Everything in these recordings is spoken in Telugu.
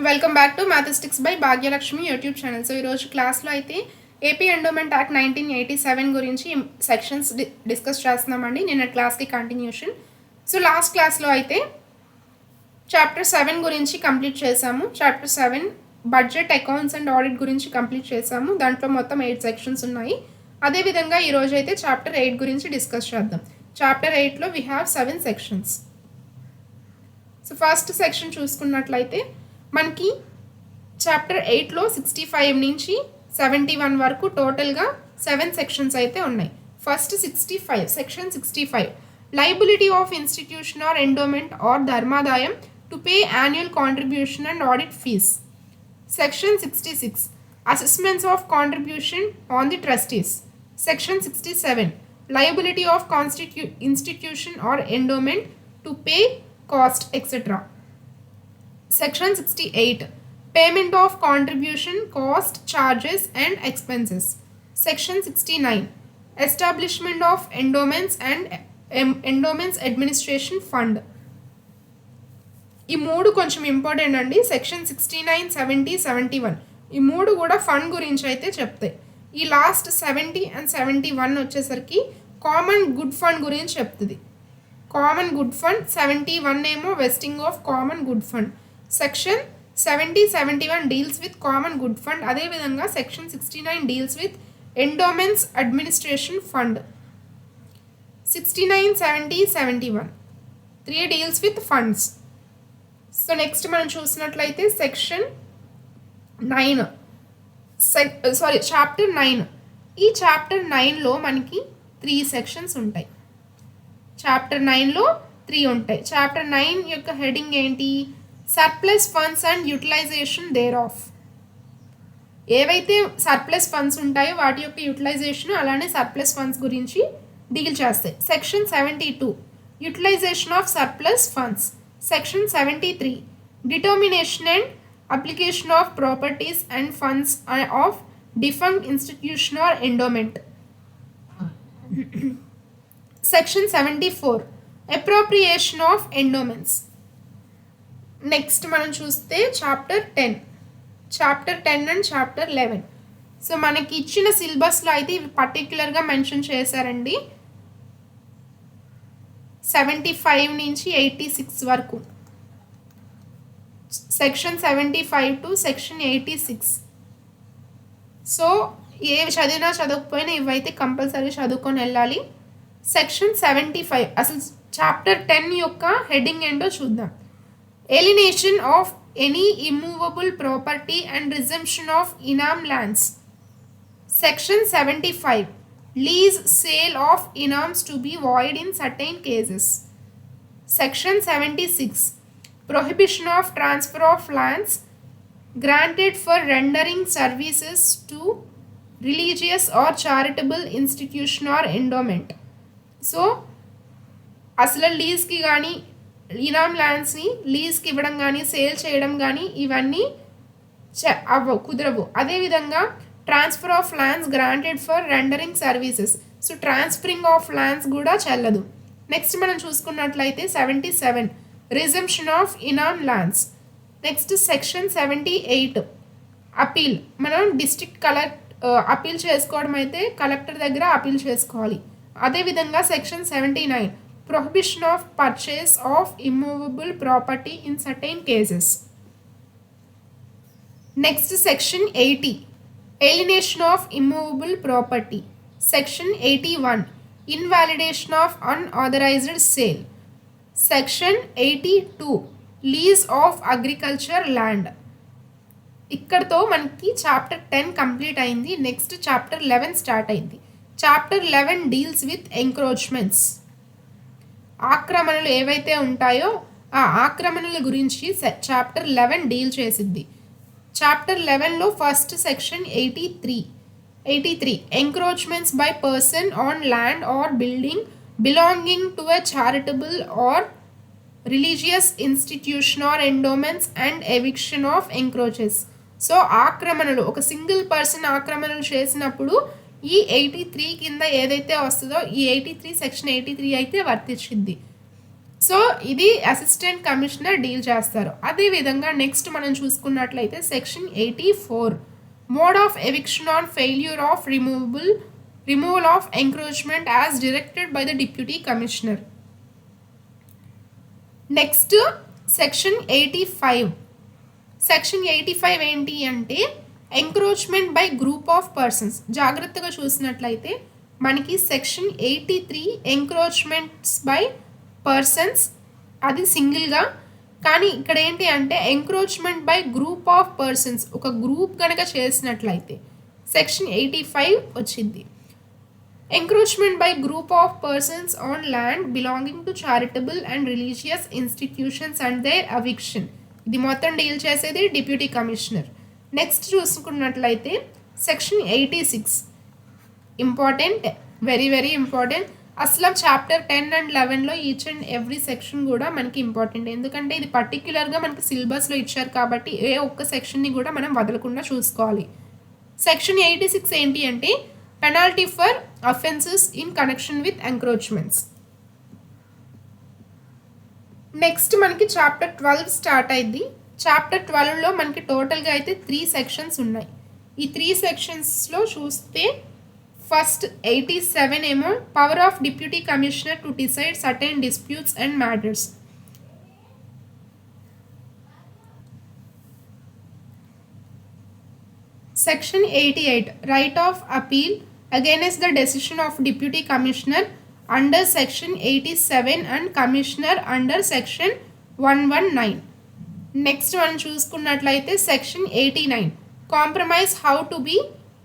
Welcome back to mathematics by Bhagyalakshmi YouTube channel. So ఈరోజు క్లాస్లో అయితే ఏపీ ఎండోమెంట్ యాక్ట్ 1987 గురించి సెక్షన్స్ డిస్కస్ చేస్తున్నామండి. నిన్న క్లాస్కి కంటిన్యూషన్. సో లాస్ట్ క్లాస్లో అయితే చాప్టర్ 7 గురించి కంప్లీట్ చేసాము. Chapter 7 budget, accounts and audit గురించి కంప్లీట్ చేసాము. దాంట్లో మొత్తం 8 సెక్షన్స్ ఉన్నాయి. అదేవిధంగా ఈరోజు అయితే చాప్టర్ 8 గురించి డిస్కస్ చేద్దాం. చాప్టర్ 8లో we have 7 sections. So first section చూసుకున్నట్లయితే మనకి చాప్టర్ 8లో 65 నుంచి 71 వరకు టోటల్గా 7 సెక్షన్స్ అయితే ఉన్నాయి. First 65, section 65, liability of institution or endowment or ధర్మాదాయం to pay annual contribution and audit fees. Section 66, assessments of contribution on the trustees. Section 67, liability of institution or endowment to pay cost etc. Section 68, payment of contribution, cost, charges and expenses. Section 69, establishment of endowments and endowments administration fund. ఈ మూడు కొంచెం ఇంపార్టెంట్ అండి. సెక్షన్ 69, 70, 71 ఈ మూడు కూడా ఫండ్ గురించి అయితే చెప్తాయి. ఈ లాస్ట్ 70 అండ్ 71 వచ్చేసరికి కామన్ గుడ్ ఫండ్ గురించి చెప్తుంది. కామన్ గుడ్ ఫండ్, 71 ఏమో vesting of common good fund. Section 70, 71 deals with common good fund. అదేవిధంగా section 69 deals with endowments administration fund. 69, 70, 71 3 deals with funds. So next మనం చూసినట్లయితే సెక్షన్ 9, చాప్టర్ 9. ఈ చాప్టర్ 9లో మనకి 3 సెక్షన్స్ ఉంటాయి. చాప్టర్ 9లో 3 ఉంటాయి. చాప్టర్ 9 యొక్క హెడింగ్ ఏంటి? Surplus funds and utilisation thereof. ఏవైతే సర్ప్లస్ ఫండ్స్ ఉంటాయో వాటి యొక్క యూటిలైజేషన్, అలానే సర్ప్లస్ ఫండ్స్ గురించి డీల్ చేస్తాయి. Section 72, utilisation of surplus funds. Section 73, determination and application of properties and funds of defunct institution or endowment. Section 74, appropriation of endowments. Next మనం చూస్తే చాప్టర్ 10 అండ్ చాప్టర్ 11. సో మనకి ఇచ్చిన సిలబస్లో అయితే ఇవి పర్టిక్యులర్గా మెన్షన్ చేశారండి. 75 నుంచి 86 వరకు. Section 75 to section 86. సో ఏవి చదివినా చదవకపోయినా ఇవైతే కంపల్సరీ చదువుకొని వెళ్ళాలి. సెక్షన్ 75, అసలు చాప్టర్ 10 యొక్క హెడ్డింగ్ ఏంటో చూద్దాం. Alienation of any immovable property and resumption of inam lands. Section 75, lease sale of inams to be void in certain cases. Section 76, prohibition of transfer of lands granted for rendering services to religious or charitable institution or endowment. So అసలు లీజ్కి కానీ ఇనామ్ ల్యాండ్స్ని లీజ్కి ఇవ్వడం కానీ సేల్ చేయడం కానీ ఇవన్నీ కుదరవు. అదేవిధంగా transfer of lands granted for rendering services. So transferring of lands కూడా చెల్లదు. నెక్స్ట్ మనం చూసుకున్నట్లయితే 77, resumption of inam lands. Next section 78, appeal. మనం డిస్ట్రిక్ట్ అపీల్ చేసుకోవడం అయితే కలెక్టర్ దగ్గర అపీల్ చేసుకోవాలి. అదేవిధంగా section 79, prohibition of purchase of immovable property in certain cases. Next section 80, alienation of immovable property. Section 81, invalidation of unauthorised sale. Section 82, lease of agriculture land. ఇక్కడతో మనకి చాప్టర్ 10 కంప్లీట్ అయింది. నెక్స్ట్ చాప్టర్ 11 స్టార్ట్ అయింది. Chapter 11 deals with encroachments. ఆక్రమణలు ఏవైతే ఉంటాయో ఆ ఆక్రమణల గురించి చాప్టర్ 11 డీల్ చేసిద్ది. చాప్టర్ 11లో first section 83, encroachments by person on land or building belonging to a charitable or religious institution or endowments and eviction of encroaches. So ఆక్రమణలు, ఒక సింగిల్ పర్సన్ ఆక్రమణలు చేసినప్పుడు ఈ 83 కింద ఏదైతే వస్తుందో ఈ 83 సెక్షన్ 83 అయితే వర్తించింది. సో ఇది అసిస్టెంట్ కమిషనర్ డీల్ చేస్తారు. అదేవిధంగా నెక్స్ట్ మనం చూసుకున్నట్లయితే section 84 mode of eviction on failure of removal of encroachment as directed by the deputy commissioner. Next section 85. Section 85 ఏంటి అంటే encroachment by group of persons. జాగ్రత్తగా చూసినట్లయితే మనకి సెక్షన్ 83 ఎంక్రోచ్మెంట్స్ బై పర్సన్స్ అది సింగిల్గా, కానీ ఇక్కడ ఏంటి అంటే encroachment by group of persons ఒక గ్రూప్ కనుక చేసినట్లయితే సెక్షన్ 85 వచ్చింది. Encroachment by group of persons on land belonging to charitable and religious institutions and their eviction. ఇది మొత్తం డీల్ చేసేది డిప్యూటీ కమిషనర్. నెక్స్ట్ చూసుకున్నట్లయితే section 86 important, very very important. అసలు చాప్టర్ 10 అండ్ 11లో ఈచ్ అండ్ ఎవ్రీ సెక్షన్ కూడా మనకి ఇంపార్టెంట్, ఎందుకంటే ఇది పర్టిక్యులర్గా మనకి సిలబస్లో ఇచ్చారు కాబట్టి ఏ ఒక్క సెక్షన్ని కూడా మనం వదలకుండా చూసుకోవాలి. సెక్షన్ 86 ఏంటి అంటే penalty for offences in connection with encroachments. Next మనకి చాప్టర్ 12 స్టార్ట్ అయింది. చాప్టర్ 12లో మనకి టోటల్గా అయితే 3 సెక్షన్స్ ఉన్నాయి. ఈ 3 సెక్షన్స్లో చూస్తే ఫస్ట్ 87 ఏమో power of deputy commissioner to decide certain disputes and matters. Section 88 right of appeal against the decision of deputy commissioner under section 87 and commissioner under section 119. Next మనం చూసుకున్నట్లయితే section 89 compromise how to be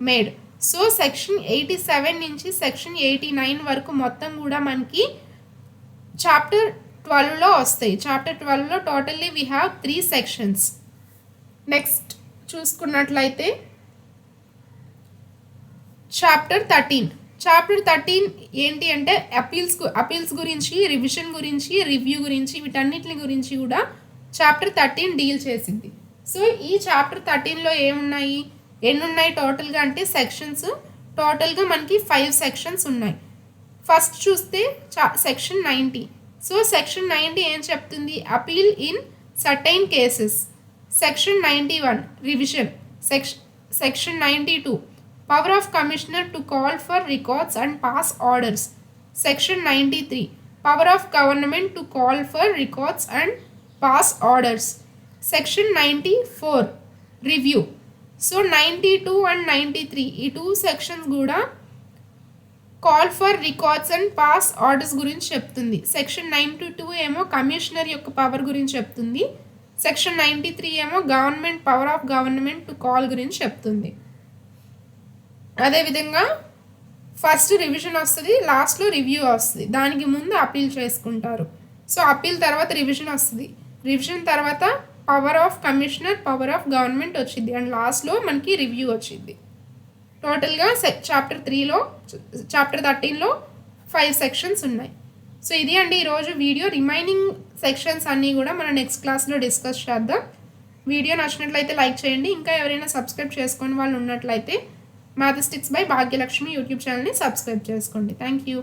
made. So section 87 నుంచి సెక్షన్ 89 వరకు మొత్తం కూడా మనకి చాప్టర్ 12లో వస్తాయి. చాప్టర్ 12లో totally we have 3 sections. Next చూసుకున్నట్లయితే చాప్టర్ 13. చాప్టర్ 13 ఏంటి అంటే అపీల్స్ గురించి, రివిజన్ గురించి, రివ్యూ గురించి, వీటన్నిటి గురించి కూడా చాప్టర్ 13 డీల్ చేసింది. సో ఈ చాప్టర్ 13లో ఏమున్నాయి, ఎన్ని ఉన్నాయి టోటల్గా అంటే సెక్షన్స్ టోటల్గా మనకి 5 సెక్షన్స్ ఉన్నాయి. ఫస్ట్ చూస్తే సెక్షన్ 90. సో సెక్షన్ 90 ఏం చెప్తుంది, appeal in certain cases. Section 91 revision. Section 92 power of commissioner to call for records and pass orders. Section 93 power of government to call for records and pass orders. Section 94 review. So 92 and 93 ఈ 2 సెక్షన్స్ కూడా call for records and pass orders గురించి చెప్తుంది. సెక్షన్ 92 ఏమో కమిషనర్ యొక్క పవర్ గురించి చెప్తుంది. సెక్షన్ 93 ఏమో government power of government to call గురించి చెప్తుంది. అదేవిధంగా ఫస్ట్ రివిజన్ వస్తుంది, లాస్ట్లో రివ్యూ వస్తుంది. దానికి ముందు అపీల్ చేసుకుంటారు. సో అపీల్ తర్వాత రివిజన్ వస్తుంది, రివిజన్ తర్వాత power of commissioner, power of government వచ్చింది, అండ్ లాస్ట్లో మనకి రివ్యూ వచ్చింది. టోటల్గా చాప్టర్ 13లో 5 సెక్షన్స్ ఉన్నాయి. సో ఇది అండి ఈరోజు వీడియో. రిమైనింగ్ సెక్షన్స్ అన్నీ కూడా మనం నెక్స్ట్ క్లాస్లో డిస్కస్ చేద్దాం. వీడియో నచ్చినట్లయితే లైక్ చేయండి. ఇంకా ఎవరైనా సబ్స్క్రైబ్ చేసుకుని వాళ్ళు ఉన్నట్లయితే మ్యాథమెటిక్స్ బై భాగ్యలక్ష్మి యూట్యూబ్ ఛానల్ని సబ్స్క్రైబ్ చేసుకోండి. Thank you.